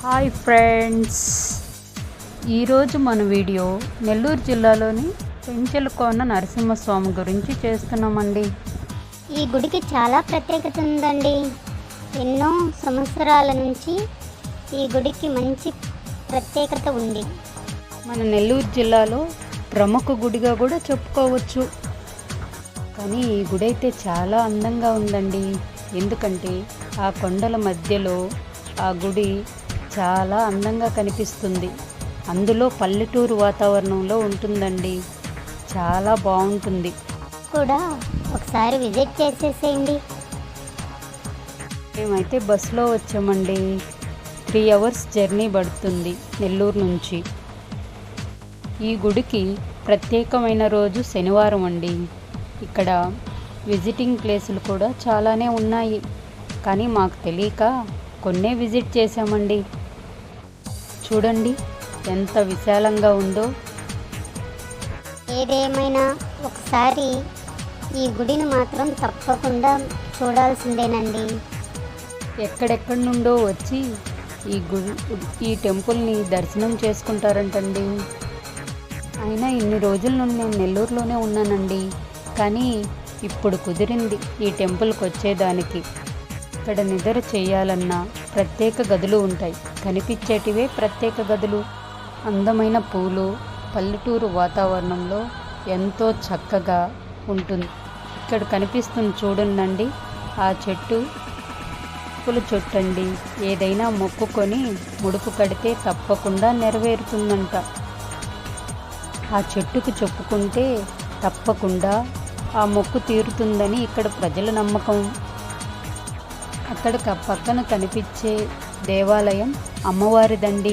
Hi friends, ఈరోజు మన video Nellore జిల్లాలోని పెంచెలకోన నరసింహస్వామి గురించి చేస్తున్నామండి. ఈ గుడికి చాలా ప్రత్యేకత ఉందండి. ఎన్నో సంవత్సరాల నుంచి ఈ గుడికి మంచి ప్రత్యేకత ఉంది. మన నెల్లూరు జిల్లాలో ప్రముఖ గుడిగా కూడా చెప్పుకోవచ్చు. కానీ ఈ గుడి అయితే చాలా అందంగా ఉందండి. ఎందుకంటే ఆ కొండల మధ్యలో ఆ గుడి చాలా అందంగా కనిపిస్తుంది. అందులో పల్లెటూరు వాతావరణంలో ఉంటుందండి. చాలా బాగుంటుంది. కూడా ఒకసారి విజిట్ చేసేసేయండి. మేమైతే బస్సులో వచ్చామండి. 3 అవర్స్ జర్నీ పడుతుంది నెల్లూరు నుంచి. ఈ గుడికి ప్రత్యేకమైన రోజు శనివారం అండి. ఇక్కడ విజిటింగ్ ప్లేసులు కూడా చాలానే ఉన్నాయి. కానీ మాకు తెలియక కొన్నే విజిట్ చేసామండి. చూడండి ఎంత విశాలంగా ఉందో. ఏదేమైనా ఒకసారి ఈ గుడిని మాత్రం తప్పకుండా చూడాల్సిందేనండి. ఎక్కడెక్కడి నుండో వచ్చి ఈ టెంపుల్ని దర్శనం చేసుకుంటారంటండి. అయినా ఇన్ని రోజుల నుండి నేను నెల్లూరులోనే ఉన్నానండి. కానీ ఇప్పుడు కుదిరింది ఈ టెంపుల్కి వచ్చేదానికి. ఇక్కడ నిద్ర చేయాలన్నా ప్రత్యేక గదులు ఉంటాయి. కనిపించేటివే ప్రత్యేక గదులు. అందమైన పూలు, పల్లెటూరు వాతావరణంలో ఎంతో చక్కగా ఉంటుంది. ఇక్కడ కనిపిస్తుంది చూడండి, ఆ చెట్టు పూల చెట్టు అండి. ఏదైనా మొక్కుకొని ముడుపు కడితే తప్పకుండా నెరవేరుతుందంట. ఆ చెట్టుకు చెప్పుకుంటే తప్పకుండా ఆ మొక్కు తీరుతుందని ఇక్కడ ప్రజల నమ్మకం. అక్కడ పక్కన కనిపించే దేవాలయం అమ్మవారిదండి.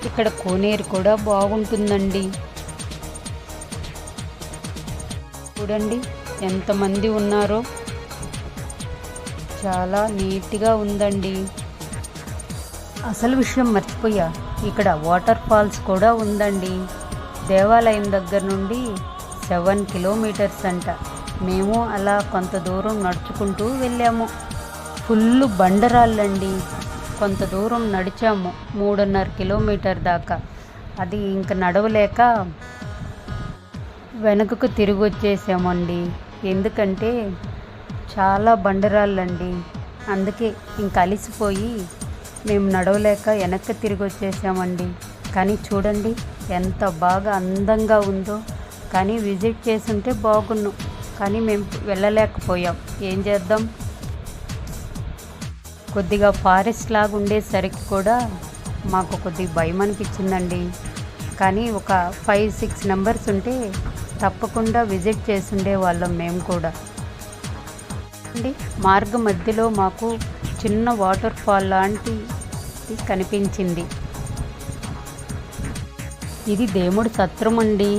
ఇక్కడ కోనేరు కూడా బాగుంటుందండి. చూడండి ఎంతమంది ఉన్నారో. చాలా నీట్గా ఉందండి. అసలు విషయం మర్చిపోయా, ఇక్కడ వాటర్ ఫాల్స్ కూడా ఉందండి. దేవాలయం దగ్గర నుండి 7 కిలోమీటర్స్ అంట. మేము అలా కొంత దూరం నడుచుకుంటూ వెళ్ళాము. ఫుల్ బండరాళ్ళండి. కొంత దూరం నడిచాము, 3.5 కిలోమీటర్ దాకా. అది ఇంక నడవలేక వెనుకకు తిరిగి వచ్చేసామండి. ఎందుకంటే చాలా బండరాళ్ళండి. అందుకే ఇంక అలిసిపోయి మేము నడవలేక వెనక్కి తిరిగి వచ్చేసామండి. కానీ చూడండి ఎంత బాగా అందంగా ఉందో. కానీ విజిట్ చేస్తుంటే బాగున్నాం. కానీ మేము వెళ్ళలేకపోయాం. ఏం చేద్దాం. కొద్దిగా ఫారెస్ట్ లాగా ఉండేసరికి కూడా మాకు కొద్దిగా భయం అనిపించిందండి. కానీ ఒక 5-6 మెంబర్స్ ఉంటే తప్పకుండా విజిట్ చేస్తుండే వాళ్ళం మేము కూడా. మార్గ మధ్యలో మాకు చిన్న వాటర్ ఫాల్ లాంటిది కనిపించింది. ఇది దేవుడి సత్రం అండి.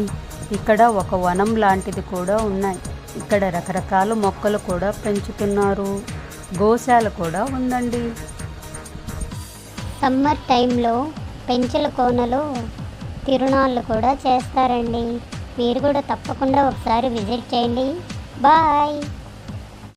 ఇక్కడ ఒక వనం లాంటిది కూడా ఉన్నాయి. ఇక్కడ రకరకాల మొక్కలు కూడా పెంచుతున్నారు. గోశాల కూడా ఉందండి. సమ్మర్ టైంలో పెంచెలకోనలో తిరునాళ్ళు కూడా చేస్తారండి. మీరు కూడా తప్పకుండా ఒకసారి విజిట్ చేయండి. బాయ్.